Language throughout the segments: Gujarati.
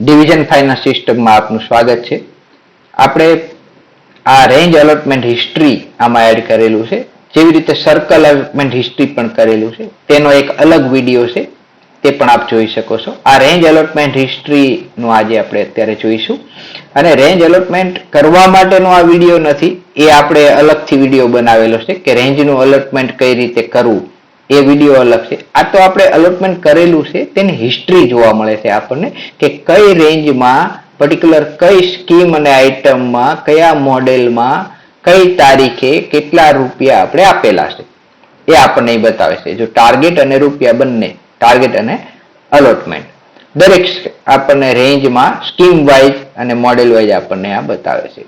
ડિવિઝન ફાઇનાન્સ સિસ્ટમમાં આપનું સ્વાગત છે. આપણે આ રેન્જ અલોટમેન્ટ હિસ્ટ્રી આમાં એડ કરેલું છે, જેવી રીતે સર્કલ અલોટમેન્ટ હિસ્ટ્રી પણ કરેલું છે. તેનો એક અલગ વિડીયો છે, તે પણ આપ જોઈ શકો છો. આ રેન્જ અલોટમેન્ટ હિસ્ટ્રીનું આજે આપણે અત્યારે જોઈશું. અને રેન્જ અલોટમેન્ટ કરવા માટેનો આ વિડીયો નથી, એ આપણે અલગથી વિડીયો બનાવેલો છે કે રેન્જનું અલોટમેન્ટ કઈ રીતે કરવું, એ વિડીયો અલગ છે. આ તો આપણે અલોટમેન્ટ કરેલું છે તેની હિસ્ટ્રી જોવા મળે છે આપણને કે કઈ રેન્જમાં પર્ટિક્યુલર કઈ સ્કીમ અને આઇટમમાં કયા મોડેલમાં કઈ તારીખે કેટલા રૂપિયા આપણે આપેલા છે, એ આપણને બતાવે છે. જો ટાર્ગેટ અને રૂપિયા બંને, ટાર્ગેટ અને અલોટમેન્ટ દરેક આપણને રેન્જમાં સ્કીમ વાઇઝ અને મોડેલ વાઇઝ આપણને આ બતાવે છે.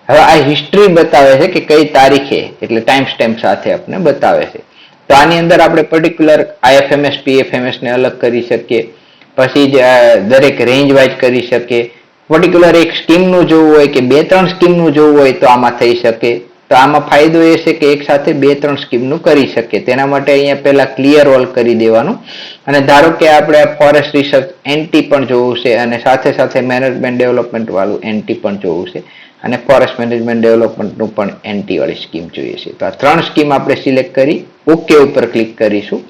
હવે આ હિસ્ટ્રી બતાવે છે કે કઈ તારીખે, એટલે ટાઈમ સ્ટેમ્પ સાથે આપણને બતાવે છે. તો આની અંદર આપણે પર્ટિક્યુલર આઈએફએમએસ પીએફએમએસ ને અલગ કરી શકીએ, પછી દરેક રેન્જ વાઇઝ કરી શકીએ. પર્ટિક્યુલર એક સ્કીમનું જોવું હોય કે 2-3 સ્કીમનું જોવું હોય તો આમાં થઈ શકે. તો આમાં ફાયદો એ છે કે એક સાથે 2-3 સ્કીમનું કરી શકીએ. તેના માટે અહીંયા પહેલા ક્લિયર ઓલ કરી દેવાનું. અને ધારો કે આપણે ફોરેસ્ટ રિસર્ચ એનટી પણ જોવું છે અને સાથે સાથે મેનેજમેન્ટ ડેવલપમેન્ટ વાળું એનટી પણ જોવું છે અને ફોરેસ્ટ મેનેજમેન્ટ ડેવલપમેન્ટનું પણ એનટી વાળી સ્કીમ જોઈએ છે. તો આ 3 સ્કીમ આપણે સિલેક્ટ કરી ઓકે ઉપર ક્લિક કરીશું.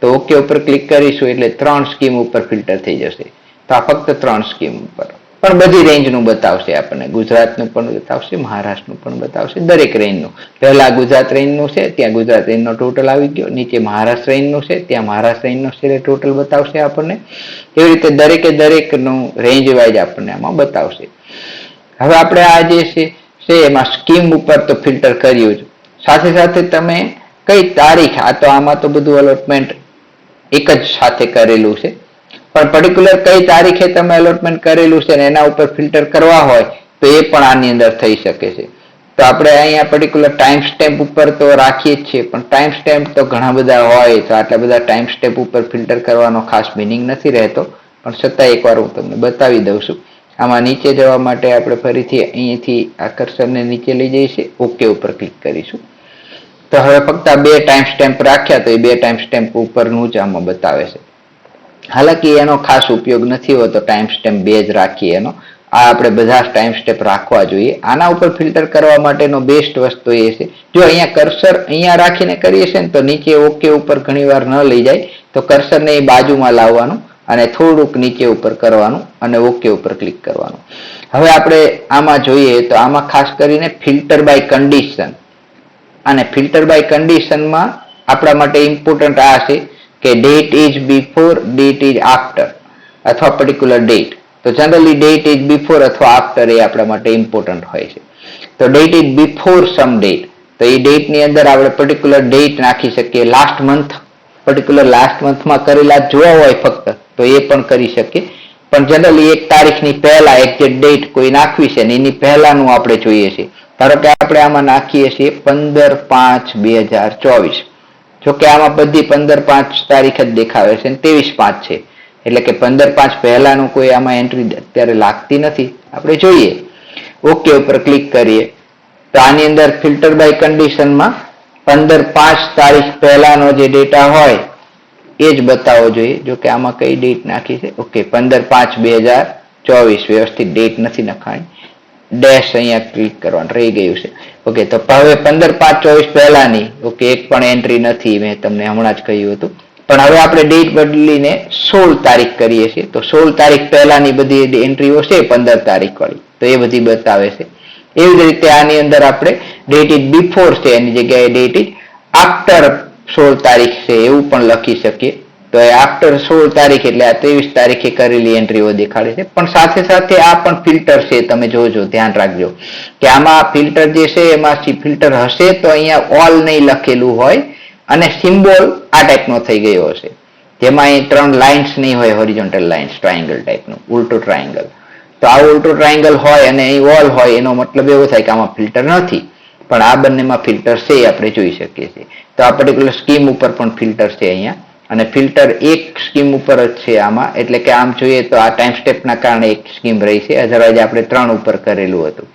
તો ઓકે ઉપર ક્લિક કરીશું એટલે 3 સ્કીમ ઉપર ફિલ્ટર થઈ જશે. તો આ ફક્ત 3 સ્કીમ ઉપર પણ બધી રેન્જનું બતાવશે આપણને. ગુજરાતનું પણ બતાવશે, મહારાષ્ટ્રનું પણ બતાવશે, દરેક રેન્જનું. પહેલા ગુજરાત રેન્જનું છે, ત્યાં ગુજરાત રેન્જનો ટોટલ આવી ગયો. નીચે મહારાષ્ટ્ર રેન્જનું છે, ત્યાં મહારાષ્ટ્ર રેન્જનો ટોટલ બતાવશે આપણને. એવી રીતે દરેકનું રેન્જ વાઇઝ આપણને આમાં બતાવશે. હવે આપણે આ જે છે એમાં સ્કીમ ઉપર તો ફિલ્ટર કર્યું જ, સાથે સાથે તમે કઈ તારીખ, આ તો આમાં તો બધું અલોટમેન્ટ એક જ સાથે કરેલું છે, પણ પર્ટિક્યુલર કઈ તારીખે તમે અલોટમેન્ટ કરેલું છે ને એના ઉપર ફિલ્ટર કરવા હોય તો એ પણ આની અંદર થઈ શકે છે. તો આપણે અહીંયા પર્ટિક્યુલર ટાઈમ સ્ટેમ્પ ઉપર તો રાખીએ જ છીએ, પણ ટાઈમ સ્ટેમ્પ તો ઘણા બધા હોય, તો આટલા બધા ટાઈમ સ્ટેમ્પ ઉપર ફિલ્ટર કરવાનો ખાસ મિનિંગ નથી રહેતો. પણ છતાં એકવાર હું તમને બતાવી દઉં છું. આમાં નીચે જવા માટે આપણે ફરીથી અહીંથી આ કર્સરને નીચે લઈ જઈશું, ઓકે ઉપર ક્લિક કરીશું. તો હવે ફક્ત આ 2 ટાઈમ સ્ટેમ્પ રાખ્યા, તો એ 2 ટાઈમ સ્ટેમ્પ ઉપરનું જ આમાં બતાવે છે. હાલાકી એનો ખાસ ઉપયોગ નથી હોતો, ટાઈમ સ્ટેમ્પ 2 જ રાખીએ એનો. આ આપણે બધા ટાઈમ સ્ટેપ રાખવા જોઈએ. આના ઉપર ફિલ્ટર કરવા માટેનો બેસ્ટ વસ્તુ એ છે, જો અહીંયા કર્સર અહીંયા રાખીને કરીએ છીએ ને તો નીચે ઓકે ઉપર ઘણીવાર ન લઈ જાય, તો કર્સરને એ બાજુમાં લાવવાનું અને થોડુંક નીચે ઉપર કરવાનું અને ઓકે ઉપર ક્લિક કરવાનું. હવે આપણે આમાં જોઈએ તો આમાં ખાસ કરીને ફિલ્ટર બાય કન્ડિશન, અને ફિલ્ટર બાય કન્ડિશનમાં આપણા માટે ઇમ્પોર્ટન્ટ આ છે કે date is before, date is after અથવા પર્ટિક્યુલર ડેટ. તો જનરલી ડેટ ઇઝ બિફોર અથવા આફ્ટર એ આપણા માટે ઇમ્પોર્ટન્ટ હોય છે. તો date is before some date, તો એ ડેટની અંદર આપણે પર્ટિક્યુલર ડેટ નાખી શકીએ. લાસ્ટ મંથ, પર્ટિક્યુલર લાસ્ટ મંથમાં કરેલા જોવા હોય ફક્ત તો એ પણ કરી શકીએ. પણ જનરલી એક તારીખની પહેલા એક્ઝેક્ટ ડેટ કોઈ નાખવી છે ને એની પહેલાનું આપણે જોઈએ છીએ. ધારો કે આપણે આમાં નાખીએ છીએ 15/5/2024. જોકે આમાં બધી 15/5 તારીખ જ દેખાવે છે, 23/5 છે, એટલે કે 15/5 પહેલાનું કોઈ આમાં એન્ટ્રી અત્યારે લાગતી નથી. આપણે જોઈએ, ઓકે ઉપર ક્લિક કરીએ તો આની અંદર ફિલ્ટર બાય કન્ડિશનમાં 15/5 તારીખ પહેલાનો જે ડેટા હોય એ જ બતાવવો જોઈએ. જોકે આમાં કઈ ડેટ નાખી છે, ઓકે 15/5/2024 વ્યવસ્થિત ડેટ નથી નખાણી, ડેશ અહીંયા ક્લિક કરવાનું રહી ગયું છે. ઓકે, તો હવે 15/5/24 પહેલાની ઓકે એક પણ એન્ટ્રી નથી, મેં તમને હમણાં જ કહ્યું હતું. પણ હવે આપણે ડેટ બદલીને 16 તારીખ કરીએ છીએ, તો 16 તારીખ પહેલાની બધી એન્ટ્રીઓ છે 15 તારીખ વાળી, તો એ બધી બતાવે છે. એવી જ રીતે આની અંદર આપણે ડેટ ઇઝ બિફોર છે એની જગ્યાએ ડેટ ઇઝ આફ્ટર 16 તારીખ છે એવું પણ લખી શકીએ. તો એ આફ્ટર 16 તારીખ એટલે આ 23 તારીખે કરેલી એન્ટ્રીઓ દેખાડે છે. પણ સાથે સાથે આ પણ ફિલ્ટર છે, તમે જોજો, ધ્યાન રાખજો કે આમાં ફિલ્ટર જે છે એમાં ફિલ્ટર હશે તો અહીંયા ઓલ નહીં લખેલું હોય અને સિમ્બોલ આ ટાઈપનો થઈ ગયો હશે, જેમાં અહીં 3 લાઇન્સ નહીં હોય, હોરિઝોન્ટલ લાઇન્સ, ટ્રાયેંગલ ટાઈપનું, ઉલટું ટ્રાયેંગલ. તો આ ઉલટું ટ્રાયેંગલ હોય અને અહીં ઓલ હોય એનો મતલબ એવો થાય કે આમાં ફિલ્ટર નથી. પણ આ બંનેમાં ફિલ્ટર છે એ આપણે જોઈ શકીએ છીએ. તો આ પર્ટિક્યુલર સ્કીમ ઉપર પણ ફિલ્ટર છે અહીંયા, અને ફિલ્ટર એક સ્કીમ ઉપર જ છે આમાં, એટલે કે આમ જોઈએ તો આ ટાઈમ સ્ટેપના કારણે એક સ્કીમ રહી છે, અધરવાઇઝ આપણે 3 ઉપર કરેલું હતું.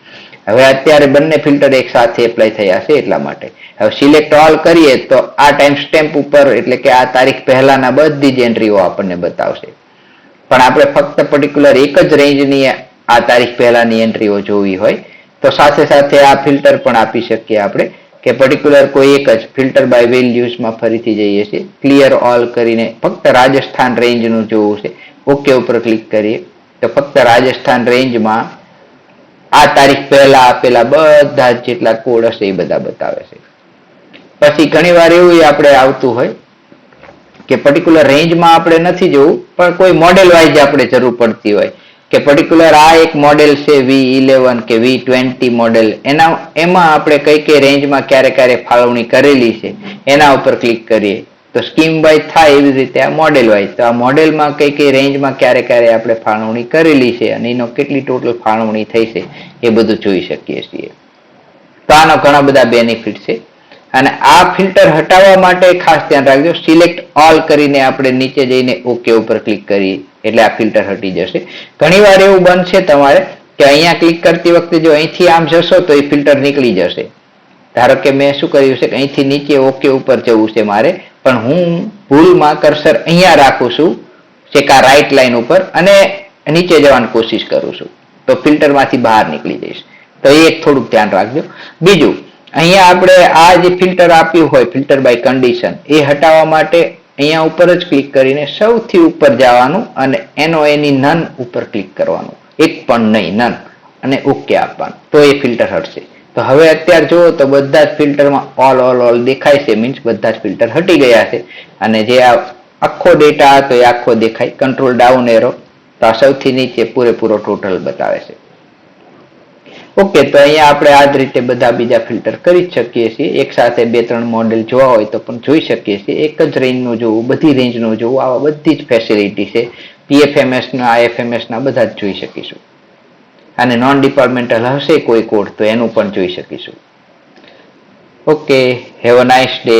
હવે અત્યારે બંને ફિલ્ટર એક સાથે એપ્લાય થયા છે એટલા માટે. હવે સિલેક્ટ ઓલ કરીએ તો આ ટાઈમ સ્ટેમ્પ ઉપર, એટલે કે આ તારીખ પહેલાના બધી જ એન્ટ્રીઓ આપણને બતાવશે. પણ આપણે ફક્ત પર્ટિક્યુલર એક જ રેન્જની આ તારીખ પહેલાની એન્ટ્રીઓ જોવી હોય તો સાથે સાથે આ ફિલ્ટર પણ આપી શકીએ આપણે કે પર્ટિક્યુલર કોઈ એક જ ફિલ્ટર બાય વેલ્યુઝમાં ફરીથી જઈએ છીએ ક્લિયર ઓલ કરીને ફક્ત રાજસ્થાન રેન્જનું જોવું છે ઓકે ઉપર ક્લિક કરીએ તો ફક્ત રાજસ્થાન રેન્જમાં આ તારીખ પહેલા આપેલા બધા જેટલા કોડ હશે એ બધા બતાવે છે. પછી ઘણી વાર એવું આપણે આવતું હોય કે પર્ટિક્યુલર રેન્જમાં આપણે નથી જોવું પણ કોઈ મોડેલ વાઇઝ આપણે જરૂર પડતી હોય કે પર્ટિક્યુલર આ એક મોડેલ છે V11 કે V20 મોડેલ એમાં આપણે કઈ રેન્જમાં ક્યારે ફાળવણી કરેલી છે એના ઉપર ક્લિક કરીએ તો સ્કીમ વાઇઝ થાય એવી રીતે આ મોડેલ વાઇઝ તો આ મોડેલમાં કઈ રેન્જમાં ક્યારે આપણે ફાળવણી કરેલી છે અને એનો કેટલી ટોટલ ફાળવણી થઈ છે એ બધું જોઈ શકીએ છીએ. તો આનો ઘણા બધા બેનિફિટ છે અને આ ફિલ્ટર હટાવવા માટે ખાસ ધ્યાન રાખજો સિલેક્ટ ઓલ કરીને આપણે નીચે જઈને ઓકે ઉપર ક્લિક કરીએ એટલે આ ફિલ્ટર હટી જશે. ઘણી વાર એવું બનશે તમારે કે અહીંયા ક્લિક કરતી વખતે જો અહીંથી આમ જશો તો એ ફિલ્ટર નીકળી જશે. ધારો કે મેં શું કર્યું છે કે અહીંથી નીચે ઓકે ઉપર જવું છે મારે પણ હું ભૂલમાં કર્સર અહીંયા રાખું છું ચેકા રાઈટ લાઈન ઉપર અને નીચે જવાની કોશિશ કરું છું તો ફિલ્ટરમાંથી બહાર નીકળી જઈશ. તો એ એક થોડુંક ધ્યાન રાખજો. બીજું અહીંયા આપણે આ જે ફિલ્ટર આપ્યું હોય ફિલ્ટર બાય કન્ડિશન એ હટાવવા માટે અહીંયા ઉપર જ ક્લિક કરીને સૌથી ઉપર જવાનું અને એની નન ઉપર ક્લિક કરવાનું એક પણ નહીં નન અને ઓકે આપવાનું તો એ ફિલ્ટર હટશે. તો હવે અત્યારે જુઓ તો બધા જ ફિલ્ટરમાં ઓલ દેખાય છે મીન્સ બધા જ ફિલ્ટર હટી ગયા છે અને જે આ આખો ડેટા હતો એ આખો દેખાય કંટ્રોલ ડાઉન એરો તો આ સૌથી નીચે પૂરેપૂરો ટોટલ બતાવે છે. ઓકે તો અહીંયા આપણે આ જ રીતે બધા બીજા ફિલ્ટર કરી જ શકીએ છીએ. એક સાથે 2-3 મોડેલ જોવા હોય તો પણ જોઈ શકીએ છીએ. એક જ રેન્જનું જોવું બધી રેન્જનું જોવું આવા બધી જ ફેસિલિટી છે. PFMS-ના IFMS-ના બધા જ જોઈ શકીશું અને નોન ડિપાર્ટમેન્ટલ હશે કોઈ કોડ તો એનું પણ જોઈ શકીશું. Okay have a nice day.